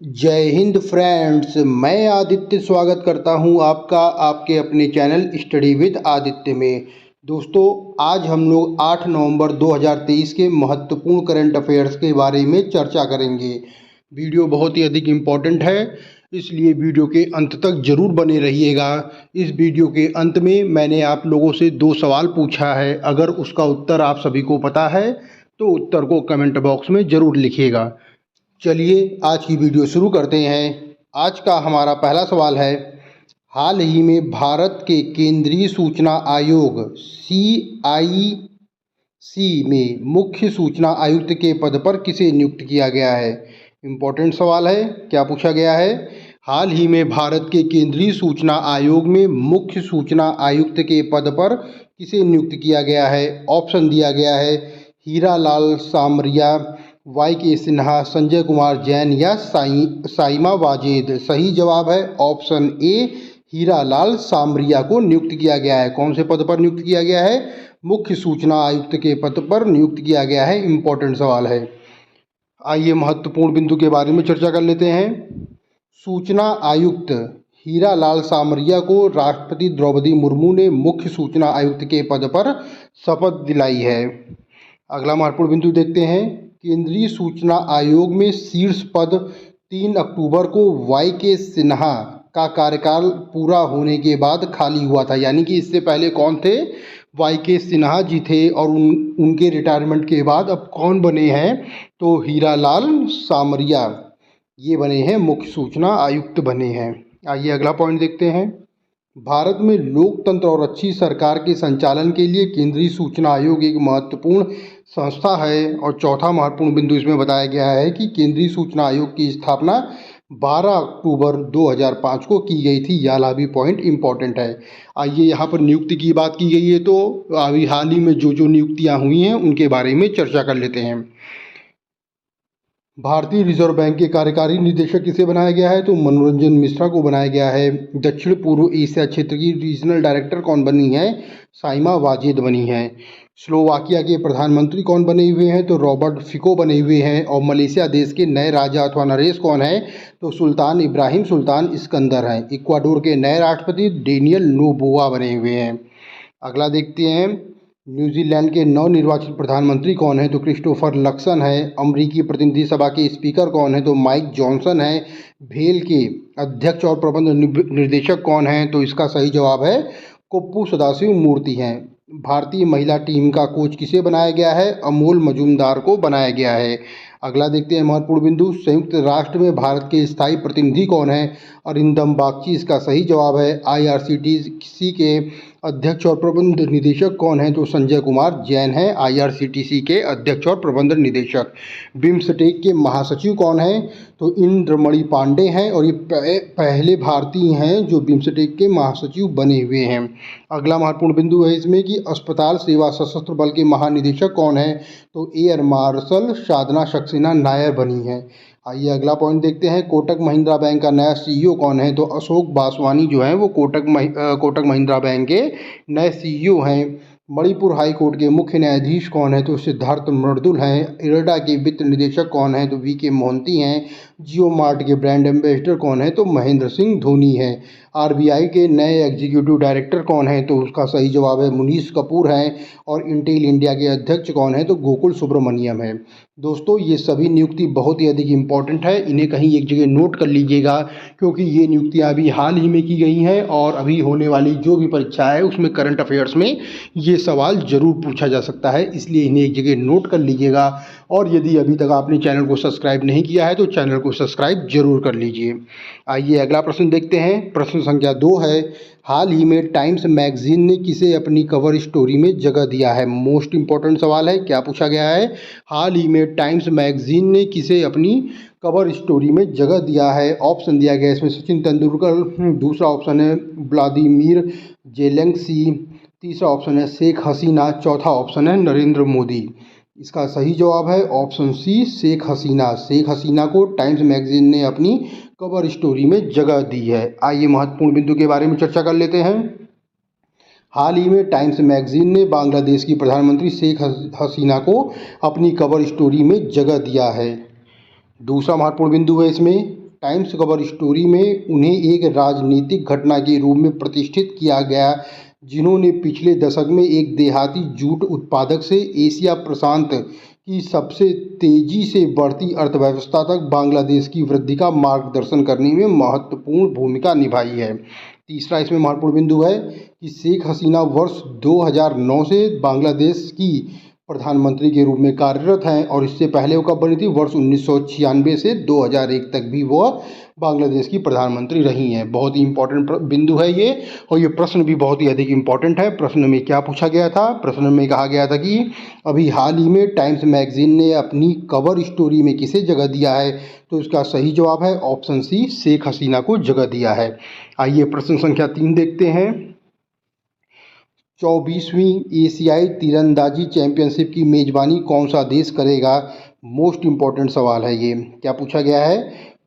जय हिंद फ्रेंड्स, मैं आदित्य स्वागत करता हूं आपका आपके अपने चैनल स्टडी विद आदित्य में। दोस्तों, आज हम लोग 8 नवंबर 2023 के महत्वपूर्ण करंट अफेयर्स के बारे में चर्चा करेंगे। वीडियो बहुत ही अधिक इम्पोर्टेंट है, इसलिए वीडियो के अंत तक जरूर बने रहिएगा। इस वीडियो के अंत में मैंने आप लोगों से 2 सवाल पूछा है। अगर उसका उत्तर आप सभी को पता है तो उत्तर को कमेंट बॉक्स में ज़रूर लिखिएगा। चलिए आज की वीडियो शुरू करते हैं। आज का हमारा पहला सवाल है, हाल ही में भारत के केंद्रीय सूचना आयोग CIC में मुख्य सूचना आयुक्त के पद पर किसे नियुक्त किया गया है। इम्पोर्टेंट सवाल है। क्या पूछा गया है? हाल ही में भारत के केंद्रीय सूचना आयोग में मुख्य सूचना आयुक्त के पद पर किसे नियुक्त किया गया है। ऑप्शन दिया गया है, हीरालाल सामरिया, YK सिन्हा, संजय कुमार जैन या साइमा वाजेद। सही जवाब है ऑप्शन ए, हीरालाल सामरिया को नियुक्त किया गया है। कौन से पद पर नियुक्त किया गया है? मुख्य सूचना आयुक्त के पद पर नियुक्त किया गया है। इम्पोर्टेंट सवाल है। आइए महत्वपूर्ण बिंदु के बारे में चर्चा कर लेते हैं। सूचना आयुक्त हीरालाल सामरिया को राष्ट्रपति द्रौपदी मुर्मू ने मुख्य सूचना आयुक्त के पद पर शपथ दिलाई है। अगला महत्वपूर्ण बिंदु देखते हैं। केंद्रीय सूचना आयोग में शीर्ष पद 3 अक्टूबर को YK सिन्हा का कार्यकाल पूरा होने के बाद खाली हुआ था। यानी कि इससे पहले कौन थे? YK सिन्हा जी थे, और उनके रिटायरमेंट के बाद अब कौन बने हैं? तो हीरालाल सामरिया ये बने हैं, मुख्य सूचना आयुक्त बने हैं। आइए अगला पॉइंट देखते हैं। भारत में लोकतंत्र और अच्छी सरकार के संचालन के लिए केंद्रीय सूचना आयोग एक महत्वपूर्ण संस्था है। और चौथा महत्वपूर्ण बिंदु इसमें बताया गया है कि केंद्रीय सूचना आयोग की स्थापना 12 अक्टूबर 2005 को की गई थी। यह वाला भी पॉइंट इम्पॉर्टेंट है। आइए यहाँ पर नियुक्ति की बात की गई है, तो अभी हाल ही में जो नियुक्तियाँ हुई हैं उनके बारे में चर्चा कर लेते हैं। भारतीय रिजर्व बैंक के कार्यकारी निदेशक किसे बनाया गया है? तो मनोरंजन मिश्रा को बनाया गया है। दक्षिण पूर्व एशिया क्षेत्र की रीजनल डायरेक्टर कौन बनी है? साइमा वाजेद बनी है। स्लोवाकिया के प्रधानमंत्री कौन बने हुए हैं? तो रॉबर्ट फिको बने हुए हैं। और मलेशिया देश के नए राजा अथवा नरेश कौन है? तो सुल्तान इब्राहिम सुल्तान इस्कंदर हैं। इक्वाडोर के नए राष्ट्रपति डेनियल नोबोआ बने हुए हैं। अगला देखते हैं। न्यूजीलैंड के नवनिर्वाचित प्रधानमंत्री कौन है? तो क्रिस्टोफर लक्सन है। अमरीकी प्रतिनिधि सभा के स्पीकर कौन है? तो माइक जॉनसन है। भेल के अध्यक्ष और प्रबंध निर्देशक कौन है? तो इसका सही जवाब है कुप्पू सदाशिव मूर्ति हैं। भारतीय महिला टीम का कोच किसे बनाया गया है? अमोल मजूमदार को बनाया गया है। अगला देखते हैं महत्वपूर्ण बिंदु। संयुक्त राष्ट्र में भारत के स्थायी प्रतिनिधि कौन है? अरिंदम बागची इसका सही जवाब है। IRCTC के अध्यक्ष और प्रबंध निदेशक कौन है? तो संजय कुमार जैन हैं, IRCTC के अध्यक्ष और प्रबंध निदेशक। बिम्स्टेक के महासचिव कौन हैं? तो इंद्रमणि पांडे हैं, और ये पहले भारतीय हैं जो बिम्स्टेक के महासचिव बने हुए हैं। अगला महत्वपूर्ण बिंदु है इसमें कि अस्पताल सेवा सशस्त्र बल के महानिदेशक कौन है? तो एयर मार्शल साधना सक्सेना नायर बनी है। आइए अगला पॉइंट देखते हैं। कोटक महिंद्रा बैंक का नया CEO कौन है? तो अशोक बासवानी जो हैं वो कोटक महिंद्रा बैंक के नए CEO हैं। मणिपुर हाई कोर्ट के मुख्य न्यायाधीश कौन है? तो सिद्धार्थ मर्दुल हैं। इरडा के वित्त निदेशक कौन है? तो VK मोहंती हैं। जियो मार्ट के ब्रांड एम्बेसडर कौन है? तो महेंद्र सिंह धोनी है। RBI के नए एग्जीक्यूटिव डायरेक्टर कौन है? तो उसका सही जवाब है मुनीष कपूर हैं। और इंटेल इंडिया के अध्यक्ष कौन है? तो गोकुल सुब्रमण्यम है। दोस्तों, ये सभी नियुक्ति बहुत ही अधिक इम्पॉर्टेंट है, इन्हें कहीं एक जगह नोट कर लीजिएगा, क्योंकि ये नियुक्तियाँ अभी हाल ही में की गई हैं और अभी होने वाली जो भी परीक्षा है उसमें करंट अफेयर्स में ये सवाल जरूर पूछा जा सकता है, इसलिए इन्हें एक जगह नोट कर लीजिएगा। और यदि अभी तक आपने चैनल को सब्सक्राइब नहीं किया है तो चैनल को सब्सक्राइब जरूर कर लीजिए। आइए अगला प्रश्न देखते हैं। प्रश्न संख्या 2 है, हाल ही में टाइम्स मैगजीन ने किसे अपनी कवर स्टोरी में जगह दिया है? मोस्ट इंपॉर्टेंट सवाल है। क्या पूछा गया है? हाल ही में टाइम्स मैगजीन ने किसे अपनी कवर स्टोरी में जगह दिया है? ऑप्शन दिया गया है इसमें सचिन तेंदुलकर, दूसरा ऑप्शन है व्लादिमीर जेलेंस्की, तीसरा ऑप्शन है शेख हसीना, चौथा ऑप्शन है नरेंद्र मोदी। इसका सही जवाब है ऑप्शन सी, शेख हसीना। शेख हसीना को टाइम्स मैगजीन ने अपनी कवर स्टोरी में जगह दी है। आइए महत्वपूर्ण बिंदु के बारे में चर्चा कर लेते हैं। हाल ही में टाइम्स मैगजीन ने बांग्लादेश की प्रधानमंत्री शेख हसीना को अपनी कवर स्टोरी में जगह दिया है। दूसरा महत्वपूर्ण बिंदु है इसमें टाइम्स कवर स्टोरी में उन्हें एक राजनीतिक घटना के रूप में प्रतिष्ठित किया गया, जिन्होंने पिछले दशक में एक देहाती जूट उत्पादक से एशिया प्रशांत की सबसे तेजी से बढ़ती अर्थव्यवस्था तक बांग्लादेश की वृद्धि का मार्गदर्शन करने में महत्वपूर्ण भूमिका निभाई है। तीसरा इसमें महत्वपूर्ण बिंदु है कि शेख हसीना वर्ष 2009 से बांग्लादेश की प्रधानमंत्री के रूप में कार्यरत हैं, और इससे पहले वो कब बनी थी? वर्ष 1996 से 2001 तक भी वो बांग्लादेश की प्रधानमंत्री रही हैं। बहुत ही इंपॉर्टेंट बिंदु है ये, और ये प्रश्न भी बहुत ही अधिक इंपॉर्टेंट है। प्रश्न में क्या पूछा गया था? प्रश्न में कहा गया था कि अभी हाल ही में टाइम्स मैगजीन ने अपनी कवर स्टोरी में किसे जगह दिया है? तो इसका सही जवाब है ऑप्शन सी, शेख हसीना को जगह दिया है। आइए प्रश्न संख्या 3 देखते हैं। 24वीं एशियाई तीरंदाजी चैंपियनशिप की मेजबानी कौन सा देश करेगा? मोस्ट इम्पॉर्टेंट सवाल है ये। क्या पूछा गया है?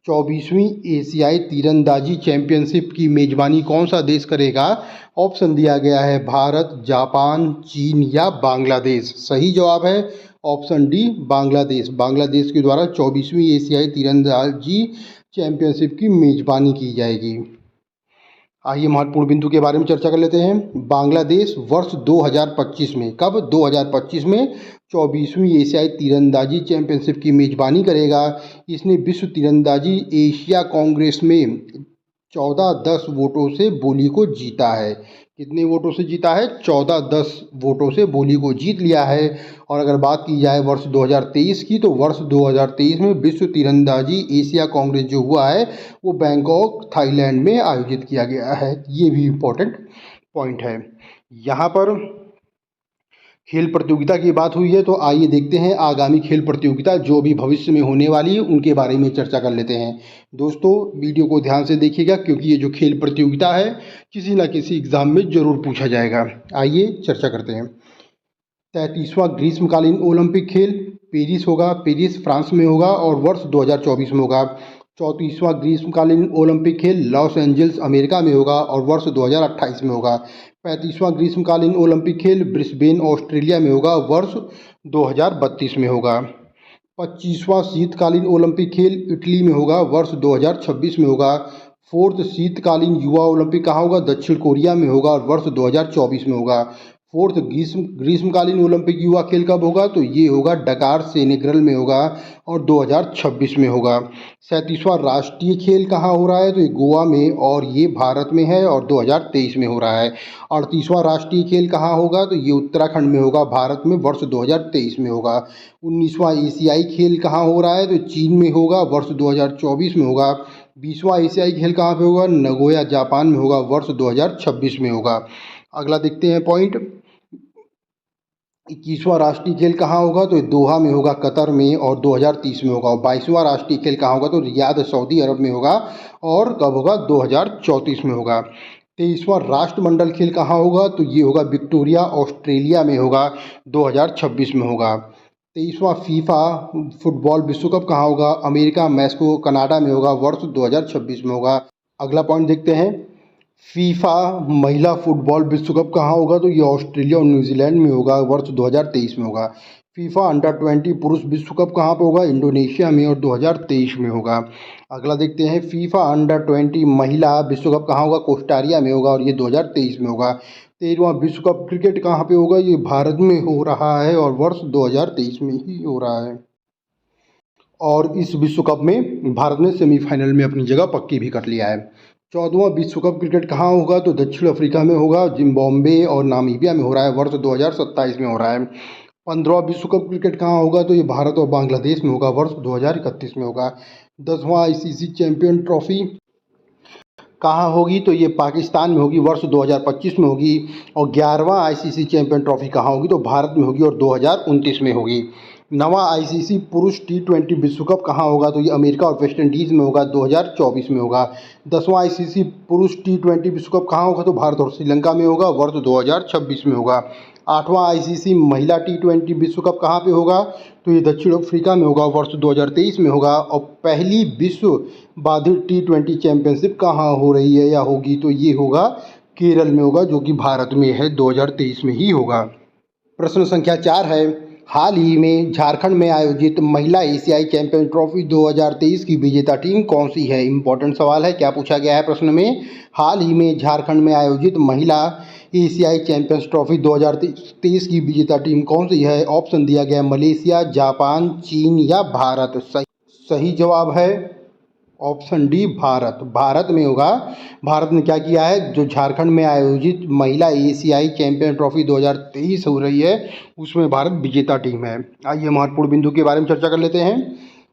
24वीं एशियाई तीरंदाजी चैंपियनशिप की मेजबानी कौन सा देश करेगा? ऑप्शन दिया गया है भारत, जापान, चीन या बांग्लादेश। सही जवाब है ऑप्शन डी, बांग्लादेश। बांग्लादेश के द्वारा 24वीं एशियाई तीरंदाजी चैंपियनशिप की मेजबानी की जाएगी। आइए महत्वपूर्ण बिंदु के बारे में चर्चा कर लेते हैं। बांग्लादेश वर्ष 2025 में, कब? 2025 में 24वीं एशियाई तीरंदाजी चैंपियनशिप की मेजबानी करेगा। इसने विश्व तीरंदाजी एशिया कांग्रेस में 14-10 वोटों से बोली को जीता है। कितने वोटों से जीता है? 14-10 वोटों से बोली को जीत लिया है। और अगर बात की जाए वर्ष 2023 की, तो वर्ष 2023 में विश्व तीरंदाजी एशिया कांग्रेस जो हुआ है वो बैंकॉक, थाईलैंड में आयोजित किया गया है। ये भी इम्पोर्टेंट पॉइंट है। यहाँ पर खेल प्रतियोगिता की बात हुई है, तो आइए देखते हैं आगामी खेल प्रतियोगिता जो भी भविष्य में होने वाली है उनके बारे में चर्चा कर लेते हैं। दोस्तों वीडियो को ध्यान से देखिएगा, क्योंकि ये जो खेल प्रतियोगिता है किसी न किसी एग्जाम में ज़रूर पूछा जाएगा। आइए चर्चा करते हैं। 33वां ग्रीष्मकालीन ओलंपिक खेल पेरिस होगा, पेरिस फ्रांस में होगा और वर्ष 2024 में होगा। 34वां ग्रीष्मकालीन ओलंपिक खेल लॉस एंजल्स अमेरिका में होगा और वर्ष 2028 में होगा। 35वां ग्रीष्मकालीन ओलंपिक खेल ब्रिस्बेन ऑस्ट्रेलिया में होगा, वर्ष 2032 में होगा। 25वां शीतकालीन ओलंपिक खेल इटली में होगा, वर्ष 2026 में होगा। 4th शीतकालीन युवा ओलंपिक कहाँ होगा? दक्षिण कोरिया में होगा और वर्ष 2024 में होगा। 4th ग्रीष्मकालीन ओलंपिक युवा खेल कब होगा? तो ये होगा डकार, सेनेगल में होगा और 2026 में होगा। 37वां राष्ट्रीय खेल कहाँ हो रहा है? तो ये गोवा में और ये भारत में है और 2023 में हो रहा है। 38वां राष्ट्रीय खेल कहाँ होगा? तो ये उत्तराखंड में होगा, भारत में, वर्ष 2023 में होगा। 19वां एशियाई खेल कहाँ हो रहा है? तो चीन में होगा, वर्ष 2024 में होगा। 20वां एशियाई खेल कहाँ पे होगा? नगोया, जापान में होगा, वर्ष 2026 में होगा। अगला देखते हैं पॉइंट। 21वां राष्ट्रीय खेल कहाँ होगा? तो दोहा में होगा, कतर में, और 2030 में होगा। और 22वां राष्ट्रीय खेल कहाँ होगा? तो रियाद, सऊदी अरब में होगा और कब होगा? 2034 में होगा। 23वां राष्ट्रमंडल खेल कहाँ होगा? तो ये होगा विक्टोरिया, ऑस्ट्रेलिया में होगा, 2026 में होगा। 23वां फीफा फुटबॉल विश्व कप कहाँ होगा? अमेरिका, मैक्सिको, कनाडा में होगा, वर्ष 2026 में होगा। अगला पॉइंट देखते हैं। फीफा महिला फुटबॉल विश्व कप कहाँ होगा? तो ये ऑस्ट्रेलिया और न्यूजीलैंड में होगा, वर्ष 2023 में होगा। फीफा अंडर 20 पुरुष विश्व कप कहाँ पर होगा? इंडोनेशिया में और 2023 में होगा। अगला देखते हैं। फीफा अंडर 20 महिला विश्व कप कहाँ होगा? कोस्टारिया में होगा और ये 2023 में होगा। 13वां विश्व कप क्रिकेट कहाँ पे होगा? ये भारत में हो रहा है और वर्ष 2023 में ही हो रहा है। और इस विश्व कप में भारत ने सेमीफाइनल में अपनी जगह पक्की भी कर लिया है। 14वां विश्व कप क्रिकेट कहाँ होगा? तो दक्षिण अफ्रीका में होगा, जिम्बाब्वे और नामीबिया में हो रहा है, वर्ष 2027 में हो रहा है। 15वां विश्व कप क्रिकेट कहाँ होगा? तो ये भारत और बांग्लादेश में होगा, वर्ष 2031 में होगा। 10वां आईसीसी चैंपियन ट्रॉफी कहाँ होगी? तो ये पाकिस्तान में होगी, वर्ष 2025 में होगी। और 11वां आईसीसी चैंपियन ट्रॉफी कहाँ होगी? तो भारत में होगी और 2029 में होगी। 9वां आईसीसी पुरुष T20 विश्व कप कहाँ होगा? तो ये अमेरिका और वेस्ट इंडीज़ में होगा, 2024 में होगा। 10वां आईसीसी पुरुष T20 विश्व कप कहाँ होगा? तो भारत और श्रीलंका में होगा, वर्ष 2026 में होगा। 8वां आईसीसी महिला T20 विश्व कप कहाँ पे होगा? तो ये दक्षिण अफ्रीका में होगा, वर्ष 2023 में होगा। और पहली विश्व बाधित T20 चैंपियनशिप कहाँ हो रही है या होगी? तो ये होगा केरल में होगा, जो कि भारत में है, 2023 में ही होगा। प्रश्न संख्या 4 है। हाल ही में झारखंड में आयोजित महिला एशियाई चैंपियन ट्रॉफी 2023 की विजेता टीम कौन सी है? इंपॉर्टेंट सवाल है। क्या पूछा गया है प्रश्न में? हाल ही में झारखंड में आयोजित महिला एशियाई चैंपियंस ट्रॉफी 2023 की विजेता टीम कौन सी है? ऑप्शन दिया गया है मलेशिया, जापान, चीन या भारत। सही जवाब है ऑप्शन डी भारत। भारत में होगा। भारत ने क्या किया है, जो झारखंड में आयोजित महिला एशियाई चैंपियन ट्रॉफी 2023 हो रही है उसमें भारत विजेता टीम है। आइए महत्वपूर्ण बिंदु के बारे में चर्चा कर लेते हैं।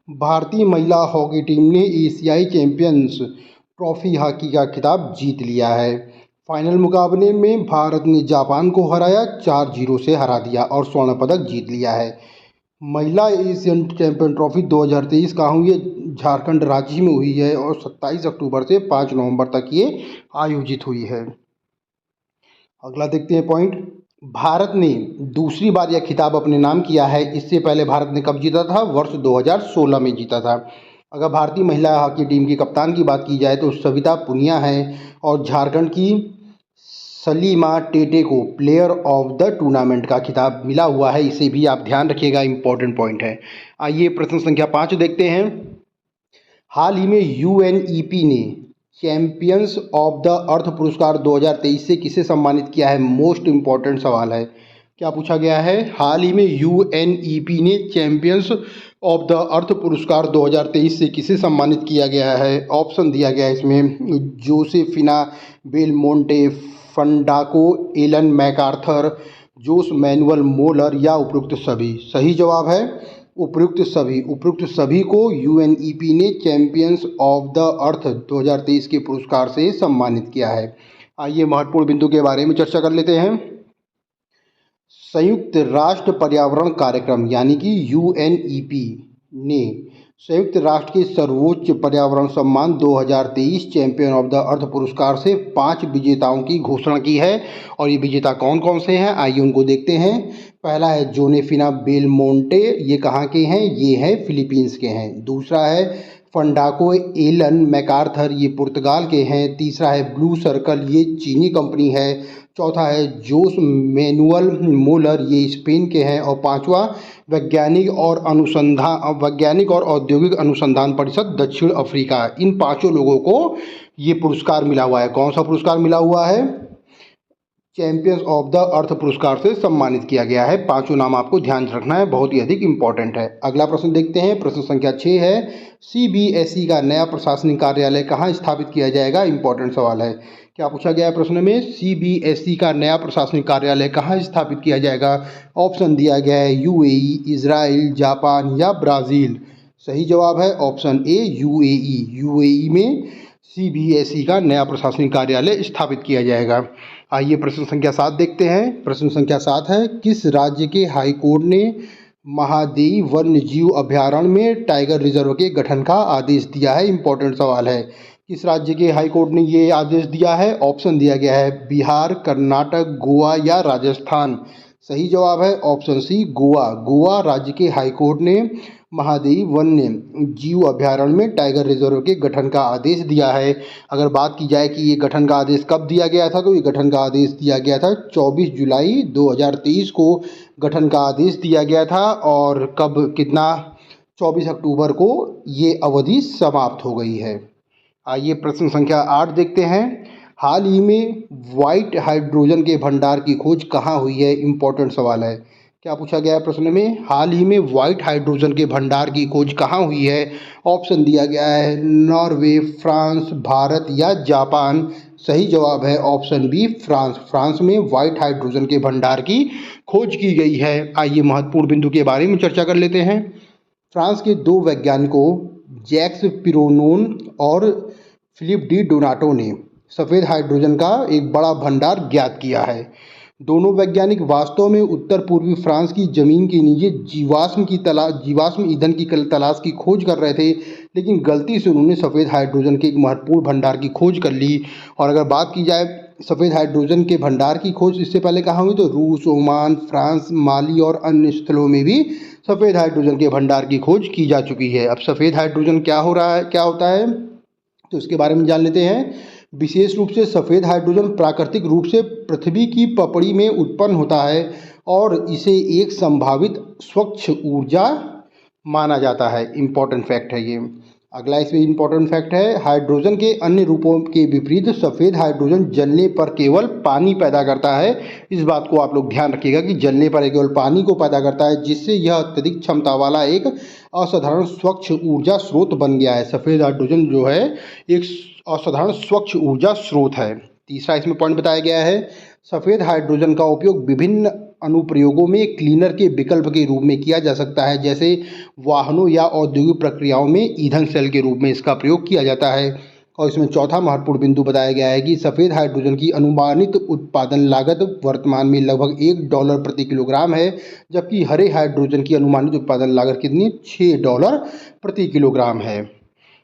भारतीय महिला हॉकी टीम ने एशियाई चैंपियंस ट्रॉफी हॉकी का खिताब जीत लिया है। फाइनल मुकाबले में भारत ने जापान को हराया, 4-0 से हरा दिया और स्वर्ण पदक जीत लिया है। महिला एशियन चैंपियन ट्रॉफी 2023 कहाँ हुई है? झारखंड राज्य में हुई है और 27 अक्टूबर से 5 नवंबर तक ये आयोजित हुई है। अगला देखते हैं पॉइंट। भारत ने दूसरी बार यह खिताब अपने नाम किया है। इससे पहले भारत ने कब जीता था? वर्ष 2016 में जीता था। अगर भारतीय महिला हॉकी टीम की कप्तान की बात की जाए तो सविता पुनिया है और झारखंड की सलीमा टेटे को प्लेयर ऑफ द टूर्नामेंट का खिताब मिला हुआ है। इसे भी आप ध्यान रखिएगा, इंपॉर्टेंट पॉइंट है। आइए प्रश्न संख्या 5 देखते हैं। हाल ही में यूएनईपी ने चैंपियंस ऑफ द अर्थ पुरस्कार 2023 से किसे सम्मानित किया है? मोस्ट इंपॉर्टेंट सवाल है। क्या पूछा गया है? हाल ही में यूएनईपी ने चैंपियंस ऑफ द अर्थ पुरस्कार 2023 से किसे सम्मानित किया गया है? ऑप्शन दिया गया है इसमें जोसेफिना बेलमोंटे, फंडाको, एलन मैकार्थर, जोस मैनुअल मोलर या उपयुक्त सभी। सही जवाब है उपयुक्त सभी। उपयुक्त सभी को यूएनईपी ने चैंपियंस ऑफ द अर्थ 2023 के पुरस्कार से सम्मानित किया है। आइए महत्वपूर्ण बिंदु के बारे में चर्चा कर लेते हैं। संयुक्त राष्ट्र पर्यावरण कार्यक्रम यानी कि यूएनईपी ने संयुक्त राष्ट्र के सर्वोच्च पर्यावरण सम्मान 2023 चैंपियन ऑफ द अर्थ पुरस्कार से 5 विजेताओं की घोषणा की है। और ये विजेता कौन कौन से हैं, आइए उनको देखते हैं। पहला है जोसेफिना बेलमोंटे, ये कहाँ के हैं? ये हैं फिलीपींस के हैं। दूसरा है फंडाको एलन मैकार्थर, ये पुर्तगाल के हैं। तीसरा है ब्लू सर्कल, ये चीनी कंपनी है। चौथा है जोस मैनुअल मोलर, ये स्पेन के हैं। और पांचवा वैज्ञानिक और औद्योगिक अनुसंधान परिषद दक्षिण अफ्रीका। इन पांचों लोगों को ये पुरस्कार मिला हुआ है। कौन सा पुरस्कार मिला हुआ है? चैंपियंस ऑफ द अर्थ पुरस्कार से सम्मानित किया गया है। पांचों नाम आपको ध्यान रखना है, बहुत ही अधिक इंपॉर्टेंट है। अगला प्रश्न देखते हैं। प्रश्न संख्या 6 है। सीबीएसई का नया प्रशासनिक कार्यालय कहाँ स्थापित किया जाएगा? इंपॉर्टेंट सवाल है। क्या पूछा गया है प्रश्न में? सीबीएसई का नया प्रशासनिक कार्यालय कहाँ स्थापित किया जाएगा? ऑप्शन दिया गया है यूएई, इजराइल, जापान या ब्राज़ील। सही जवाब है ऑप्शन ए यूएई। यूएई में सीबीएसई का नया प्रशासनिक कार्यालय स्थापित किया जाएगा। आइए प्रश्न संख्या 7 देखते हैं। प्रश्न संख्या 7 है। किस राज्य के हाई कोर्ट ने महादेई वन्य जीव अभयारण्य में टाइगर रिजर्व के गठन का आदेश दिया है? इंपॉर्टेंट सवाल है। किस राज्य के हाई कोर्ट ने ये आदेश दिया है? ऑप्शन दिया गया है बिहार, कर्नाटक, गोवा या राजस्थान। सही जवाब है ऑप्शन सी गोवा। गोवा राज्य के हाई कोर्ट ने महादेई वन्य जीव अभयारण्य में टाइगर रिजर्व के गठन का आदेश दिया है। अगर बात की जाए कि ये गठन का आदेश कब दिया गया था, तो ये गठन का आदेश दिया गया था 24 जुलाई 2023 को गठन का आदेश दिया गया था। और कब, कितना? 24 अक्टूबर को ये अवधि समाप्त हो गई है। आइए प्रश्न संख्या 8 देखते हैं। हाल ही में व्हाइट हाइड्रोजन के भंडार की खोज कहाँ हुई है? इंपॉर्टेंट सवाल है। क्या पूछा गया है प्रश्न में? हाल ही में व्हाइट हाइड्रोजन के भंडार की खोज कहाँ हुई है? ऑप्शन दिया गया है नॉर्वे, फ्रांस, भारत या जापान। सही जवाब है ऑप्शन बी फ्रांस। फ्रांस में व्हाइट हाइड्रोजन के भंडार की खोज की गई है। आइए महत्वपूर्ण बिंदु के बारे में चर्चा कर लेते हैं। फ्रांस के 2 वैज्ञानिकों जैक्स पिरोनोन और फिलिप डी डोनाटो ने सफ़ेद हाइड्रोजन का एक बड़ा भंडार ज्ञात किया है। दोनों वैज्ञानिक वास्तव में उत्तर पूर्वी फ्रांस की ज़मीन के नीचे जीवाश्म ईंधन की तलाश की खोज कर रहे थे, लेकिन गलती से उन्होंने सफ़ेद हाइड्रोजन के एक महत्वपूर्ण भंडार की खोज कर ली। और अगर बात की जाए सफ़ेद हाइड्रोजन के भंडार की खोज इससे पहले कहाँ हुई, तो रूस, ओमान, फ्रांस, माली और अन्य स्थलों में भी सफ़ेद हाइड्रोजन के भंडार की खोज की जा चुकी है। अब सफ़ेद हाइड्रोजन क्या होता है, तो इसके बारे में जान लेते हैं। विशेष रूप से सफ़ेद हाइड्रोजन प्राकृतिक रूप से पृथ्वी की पपड़ी में उत्पन्न होता है और इसे एक संभावित स्वच्छ ऊर्जा माना जाता है। इम्पॉर्टेंट फैक्ट है ये। अगला इसमें इम्पॉर्टेंट फैक्ट है, हाइड्रोजन के अन्य रूपों के विपरीत सफ़ेद हाइड्रोजन जलने पर केवल पानी पैदा करता है। इस बात को आप लोग ध्यान रखिएगा कि जलने पर केवल पानी को पैदा करता है, जिससे यह अत्यधिक क्षमता वाला एक असाधारण स्वच्छ ऊर्जा स्रोत बन गया है। सफ़ेद हाइड्रोजन जो है एक असाधारण स्वच्छ ऊर्जा स्रोत है। तीसरा इसमें पॉइंट बताया गया है, सफ़ेद हाइड्रोजन का उपयोग विभिन्न अनुप्रयोगों में क्लीनर के विकल्प के रूप में किया जा सकता है, जैसे वाहनों या औद्योगिक प्रक्रियाओं में ईंधन सेल के रूप में इसका प्रयोग किया जाता है। और इसमें चौथा महत्वपूर्ण बिंदु बताया गया है कि सफ़ेद हाइड्रोजन की अनुमानित उत्पादन लागत वर्तमान में लगभग $1 प्रति किलोग्राम है, जबकि हरे हाइड्रोजन की अनुमानित उत्पादन लागत कितनी, $6 प्रति किलोग्राम है।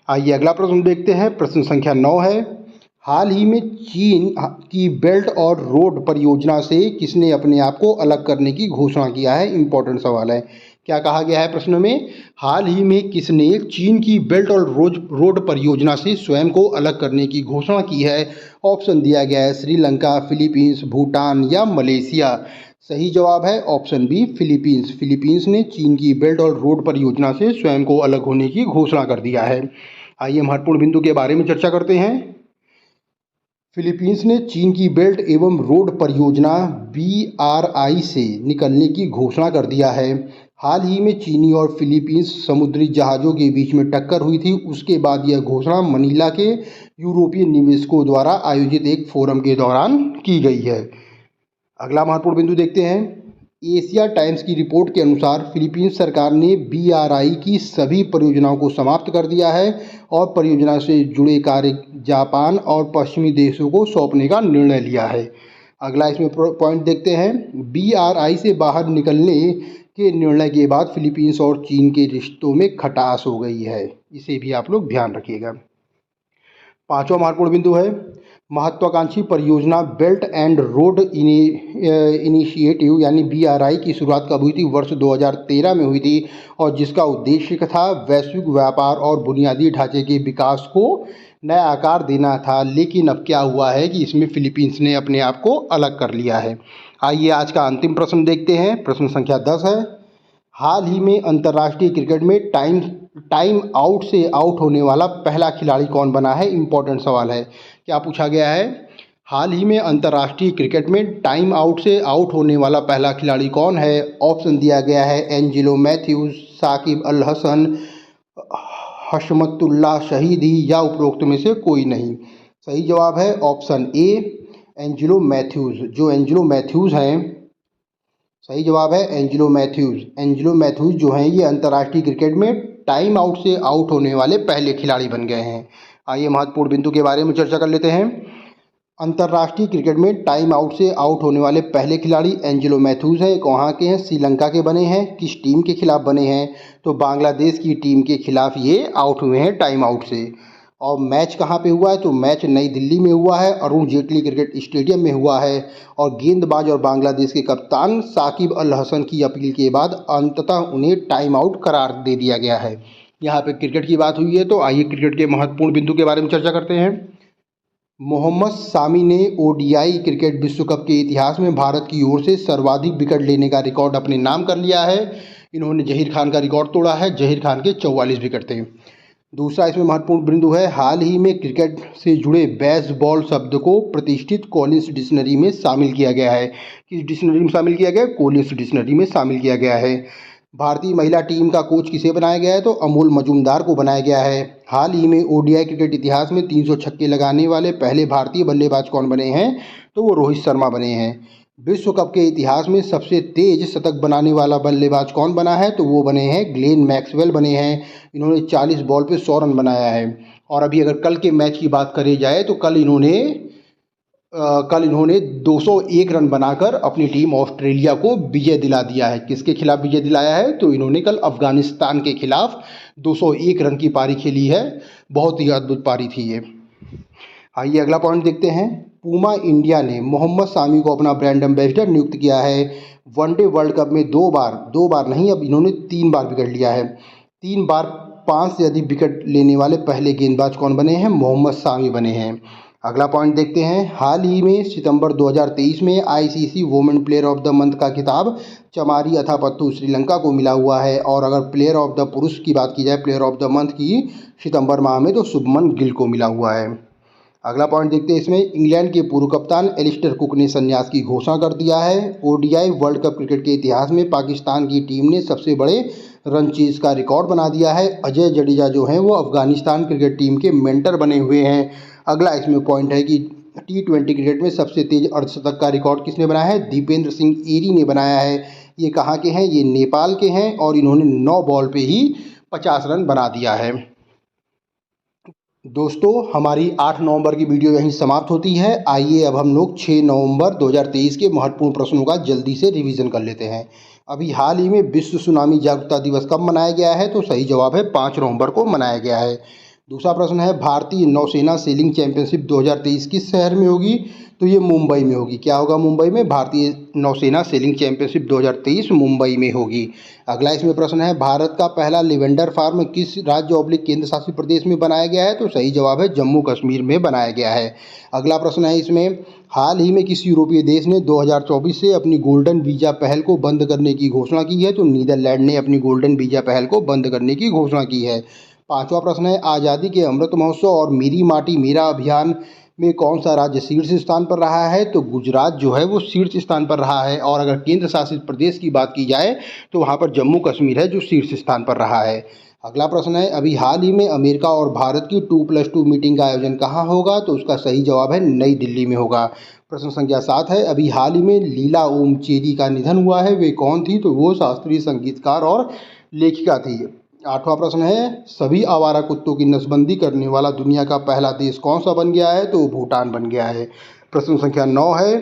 आइए अगला प्रश्न देखते हैं। प्रश्न संख्या 9 है, हाल ही में चीन की बेल्ट और रोड परियोजना से किसने अपने आप को अलग करने की घोषणा किया है। इम्पोर्टेंट सवाल है। क्या कहा गया है प्रश्न में, हाल ही में किसने चीन की बेल्ट और रोड परियोजना से स्वयं को अलग करने की घोषणा की है। ऑप्शन दिया गया है, श्रीलंका, फिलीपींस, भूटान या मलेशिया। सही जवाब है ऑप्शन बी, फिलीपींस। फिलीपींस ने चीन की बेल्ट और रोड परियोजना से स्वयं को अलग होने की घोषणा कर दिया है। आइए महत्वपूर्ण बिंदु के बारे में चर्चा करते हैं। फिलीपींस ने चीन की बेल्ट एवं रोड परियोजना BRI से निकलने की घोषणा कर दिया है। हाल ही में चीनी और फिलीपींस समुद्री जहाज़ों के बीच में टक्कर हुई थी। उसके बाद यह घोषणा मनीला के यूरोपीय निवेशकों द्वारा आयोजित एक फोरम के दौरान की गई है। अगला महत्वपूर्ण बिंदु देखते हैं। एशिया टाइम्स की रिपोर्ट के अनुसार फिलीपींस सरकार ने BRI की सभी परियोजनाओं को समाप्त कर दिया है और परियोजना से जुड़े कार्य जापान और पश्चिमी देशों को सौंपने का निर्णय लिया है। अगला इसमें पॉइंट देखते हैं। BRI से बाहर निकलने के निर्णय के बाद फिलीपींस और चीन के रिश्तों में खटास हो गई है। इसे भी आप लोग ध्यान रखिएगा। पांचवा महत्वपूर्ण बिंदु है, महत्वाकांक्षी परियोजना बेल्ट एंड रोड इनिशिएटिव यानी BRI की शुरुआत कब हुई थी। वर्ष 2013 में हुई थी और जिसका उद्देश्य था वैश्विक व्यापार और बुनियादी ढांचे के विकास को नया आकार देना था। लेकिन अब क्या हुआ है कि इसमें फिलीपींस ने अपने आप को अलग कर लिया है। आइए आज का अंतिम प्रश्न देखते हैं। प्रश्न संख्या 10 है, हाल ही में अंतर्राष्ट्रीय क्रिकेट में टाइम आउट से आउट होने वाला पहला खिलाड़ी कौन बना है। इम्पोर्टेंट सवाल है। क्या पूछा गया है, हाल ही में अंतर्राष्ट्रीय क्रिकेट में टाइम आउट से आउट होने वाला पहला खिलाड़ी कौन है। ऑप्शन दिया गया है, एंजेलो मैथ्यूज, साकिब अल हसन, हशमतुल्लाह शहीदी या उपरोक्त में से कोई नहीं। सही जवाब है ऑप्शन ए, एंजेलो मैथ्यूज। जो एंजेलो मैथ्यूज हैं, सही जवाब है एंजेलो मैथ्यूज। एंजेलो मैथ्यूज जो हैं ये अंतर्राष्ट्रीय क्रिकेट में टाइम आउट से आउट होने वाले पहले खिलाड़ी बन गए हैं। आइए महत्वपूर्ण बिंदु के बारे में चर्चा कर लेते हैं। अंतर्राष्ट्रीय क्रिकेट में टाइम आउट से आउट होने वाले पहले खिलाड़ी एंजेलो मैथ्यूज हैं। कहाँ के हैं, श्रीलंका के बने हैं। किस टीम के खिलाफ बने हैं, तो बांग्लादेश की टीम के खिलाफ ये आउट हुए हैं टाइम आउट से। और मैच कहाँ पे हुआ है, तो मैच नई दिल्ली में हुआ है, अरुण जेटली क्रिकेट स्टेडियम में हुआ है। और गेंदबाज और बांग्लादेश के कप्तान साकिब अल हसन की अपील के बाद अंततः उन्हें टाइम आउट करार दे दिया गया है। यहाँ पे क्रिकेट की बात हुई है, तो आइए क्रिकेट के महत्वपूर्ण बिंदु के बारे में चर्चा करते हैं। मोहम्मद सामी ने ODI क्रिकेट विश्व कप के इतिहास में भारत की ओर से सर्वाधिक विकेट लेने का रिकॉर्ड अपने नाम कर लिया है। इन्होंने जहीर खान का रिकॉर्ड तोड़ा है। जहीर खान के 44 विकेट थे। दूसरा इसमें महत्वपूर्ण बिंदु है, हाल ही में क्रिकेट से जुड़े बेसबॉल शब्द को प्रतिष्ठित कॉलिंस डिक्शनरी में शामिल किया गया है। किस डिक्शनरी में शामिल किया गया, कॉलिंस डिक्शनरी में शामिल किया गया है। भारतीय महिला टीम का कोच किसे बनाया गया है, तो अमोल मजूमदार को बनाया गया है। हाल ही में ODI क्रिकेट इतिहास में 300 छक्के लगाने वाले पहले भारतीय बल्लेबाज कौन बने हैं, तो वो रोहित शर्मा बने हैं। विश्व कप के इतिहास में सबसे तेज शतक बनाने वाला बल्लेबाज कौन बना है, तो वो बने हैं ग्लेन मैक्सवेल बने हैं। इन्होंने 40 बॉल पे 100 रन बनाया है। और अभी अगर कल के मैच की बात करी जाए तो कल इन्होंने 201 रन बनाकर अपनी टीम ऑस्ट्रेलिया को विजय दिला दिया है। किसके खिलाफ विजय दिलाया है, तो इन्होंने कल अफगानिस्तान के खिलाफ 201 रन की पारी खेली है। बहुत ही अद्भुत पारी थी ये। आइए अगला पॉइंट देखते हैं। पूमा इंडिया ने मोहम्मद सामी को अपना ब्रांड एम्बेसडर नियुक्त किया है। वनडे वर्ल्ड कप में दो बार नहीं, अब इन्होंने 3 बार विकेट लिया है। 3 बार 5 से अधिक विकेट लेने वाले पहले गेंदबाज कौन बने हैं, मोहम्मद सामी बने हैं। अगला पॉइंट देखते हैं। हाल ही में सितंबर 2023 में ICC women player of the month का खिताब चमारी अथापत्तु श्रीलंका को मिला हुआ है। और अगर प्लेयर ऑफ द पुरुष की बात की जाए, प्लेयर ऑफ द मंथ की सितंबर माह में, तो शुभमन गिल को मिला हुआ है। अगला पॉइंट देखते हैं इसमें। इंग्लैंड के पूर्व कप्तान एलिस्टर कुक ने संन्यास की घोषणा कर दिया है। ओडीआई वर्ल्ड कप क्रिकेट के इतिहास में पाकिस्तान की टीम ने सबसे बड़े रन चेज का रिकॉर्ड बना दिया है। अजय जडेजा जो हैं वो अफगानिस्तान क्रिकेट टीम के मेंटर बने हुए हैं। अगला इसमें पॉइंट है कि T20 क्रिकेट में सबसे तेज अर्धशतक का रिकॉर्ड किसने बनाया है? दीपेंद्र सिंह एरी ने बनाया है। ये कहाँ के हैं? ये नेपाल के हैं और इन्होंने 9 बॉल पे ही 50 रन बना दिया है। दोस्तों, हमारी 8 नवंबर की वीडियो यहीं समाप्त होती है। आइए अब हम लोग 6 नवंबर 2023 के महत्वपूर्ण प्रश्नों का जल्दी से रिवीजन कर लेते हैं। अभी हाल ही में विश्व सुनामी जागरूकता दिवस कब मनाया गया है? तो सही जवाब है 5 नवंबर को मनाया गया है। दूसरा प्रश्न है, भारतीय नौसेना सेलिंग चैंपियनशिप 2023 किस शहर में होगी? तो ये मुंबई में होगी। क्या होगा मुंबई में? भारतीय नौसेना सेलिंग चैंपियनशिप 2023 मुंबई में होगी। अगला इसमें प्रश्न है, भारत का पहला लिवेंडर फार्म किस राज्य ऑब्लिक केंद्र शासित प्रदेश में बनाया गया है? तो सही जवाब है जम्मू कश्मीर में बनाया गया है। अगला प्रश्न है इसमें, हाल ही में किस यूरोपीय देश ने 2024 से अपनी गोल्डन वीजा पहल को बंद करने की घोषणा की है? तो नीदरलैंड ने अपनी गोल्डन वीजा पहल को बंद करने की घोषणा की है। पांचवा प्रश्न है, आज़ादी के अमृत महोत्सव और मेरी माटी मेरा अभियान में कौन सा राज्य शीर्ष स्थान पर रहा है? तो गुजरात जो है वो शीर्ष स्थान पर रहा है। और अगर केंद्र शासित प्रदेश की बात की जाए तो वहाँ पर जम्मू कश्मीर है जो शीर्ष स्थान पर रहा है। अगला प्रश्न है, अभी हाल ही में अमेरिका और भारत की 2+2 मीटिंग का आयोजन कहाँ होगा? तो उसका सही जवाब है नई दिल्ली में होगा। प्रश्न संख्या 7 है, अभी हाल ही में लीला ओमचेरी का निधन हुआ है, वे कौन थी? तो वो शास्त्रीय संगीतकार और लेखिका थी। आठवां प्रश्न है, सभी आवारा कुत्तों की नसबंदी करने वाला दुनिया का पहला देश कौन सा बन गया है? तो भूटान बन गया है। प्रश्न संख्या 9 है,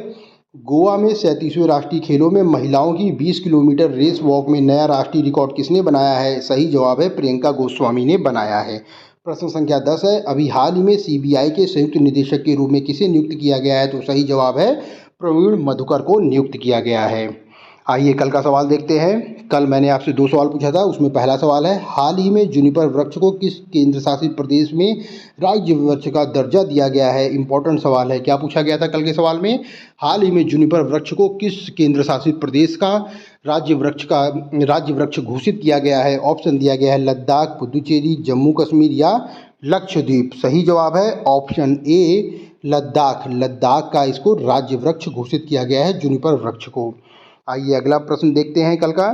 गोवा में 37वें राष्ट्रीय खेलों में महिलाओं की 20 किलोमीटर रेस वॉक में नया राष्ट्रीय रिकॉर्ड किसने बनाया है? सही जवाब है प्रियंका गोस्वामी ने बनाया है। प्रश्न संख्या 10 है, अभी हाल ही में सीबीआई के संयुक्त निदेशक के रूप में किसे नियुक्त किया गया है? तो सही जवाब है प्रवीण मधुकर को नियुक्त किया गया है। आइए कल का सवाल देखते हैं। कल मैंने आपसे 2 सवाल पूछा था, उसमें पहला सवाल है, हाल ही में जूनिपर वृक्ष को किस केंद्र शासित प्रदेश में राज्य वृक्ष का दर्जा दिया गया है? इंपॉर्टेंट सवाल है। क्या पूछा गया था कल के सवाल में? हाल ही में जूनिपर वृक्ष को किस केंद्र शासित प्रदेश का राज्य वृक्ष घोषित किया गया है? ऑप्शन दिया गया है लद्दाख, पुदुचेरी, जम्मू कश्मीर या लक्षद्वीप। सही जवाब है ऑप्शन ए लद्दाख। लद्दाख का इसको राज्य वृक्ष घोषित किया गया है जूनिपर वृक्ष को। आइए अगला प्रश्न देखते हैं कल का।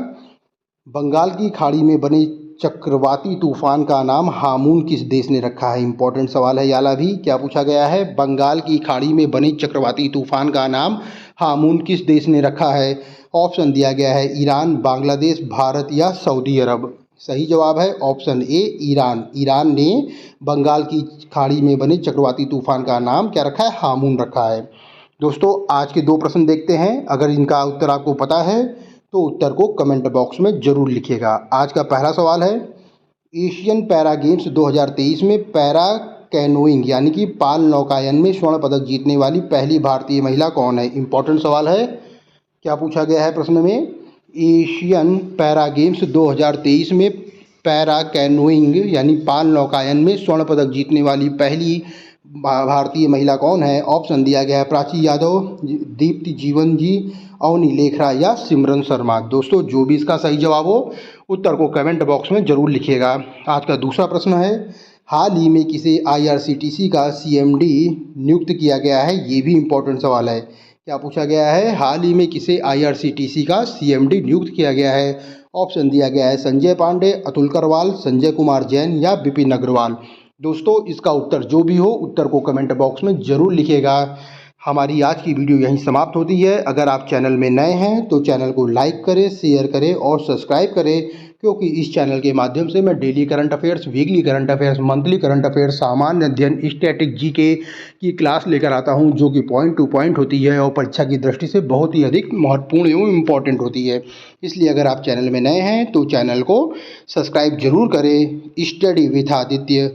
बंगाल की खाड़ी में बने चक्रवाती तूफान का नाम हामून किस देश ने रखा है? इंपॉर्टेंट सवाल है याला भी। क्या पूछा गया है? बंगाल की खाड़ी में बने चक्रवाती तूफान का नाम हामून किस देश ने रखा है? ऑप्शन दिया गया है ईरान, बांग्लादेश, भारत या सऊदी अरब। सही जवाब है ऑप्शन ए ईरान। ईरान ने बंगाल की खाड़ी में बने चक्रवाती तूफान का नाम क्या रखा है? हामून रखा है। दोस्तों, आज के 2 प्रश्न देखते हैं। अगर इनका उत्तर आपको पता है तो उत्तर को कमेंट बॉक्स में ज़रूर लिखिएगा। आज का पहला सवाल है, एशियन पैरा गेम्स 2023 में पैरा कैनोइंग यानी कि पाल नौकायन में स्वर्ण पदक जीतने वाली पहली भारतीय महिला कौन है? इंपॉर्टेंट सवाल है। क्या पूछा गया है प्रश्न में? एशियन पैरा गेम्स 2023 में पैरा कैनोइंग यानी पाल नौकायन में स्वर्ण पदक जीतने वाली पहली भारतीय महिला कौन है? ऑप्शन दिया गया है प्राची यादव, दीप्ति जीवन जी, अवनी लेखरा या सिमरन शर्मा। दोस्तों, जो भी इसका सही जवाब हो उत्तर को कमेंट बॉक्स में ज़रूर लिखिएगा। आज का दूसरा प्रश्न है, हाल ही में किसे IRCTC का CMD नियुक्त किया गया है? ये भी इम्पोर्टेंट सवाल है। क्या पूछा गया है? हाल ही में किसे IRCTC का CMD नियुक्त किया गया है? ऑप्शन दिया गया है संजय पांडे, अतुल करवाल, संजय कुमार जैन या विपिन अग्रवाल। दोस्तों, इसका उत्तर जो भी हो उत्तर को कमेंट बॉक्स में ज़रूर लिखिएगा। हमारी आज की वीडियो यहीं समाप्त होती है। अगर आप चैनल में नए हैं तो चैनल को लाइक करें, शेयर करें और सब्सक्राइब करें, क्योंकि इस चैनल के माध्यम से मैं daily current affairs, weekly current affairs, monthly current affairs, सामान्य अध्ययन, स्टैटिक GK की क्लास लेकर आता हूं, जो कि पॉइंट टू पॉइंट होती है और परीक्षा की दृष्टि से बहुत ही अधिक महत्वपूर्ण एवं इम्पॉर्टेंट होती है। इसलिए अगर आप चैनल में नए हैं तो चैनल को सब्सक्राइब जरूर करें। Study with Aditya.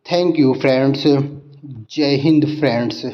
Thank you friends. जय हिंद फ्रेंड्स।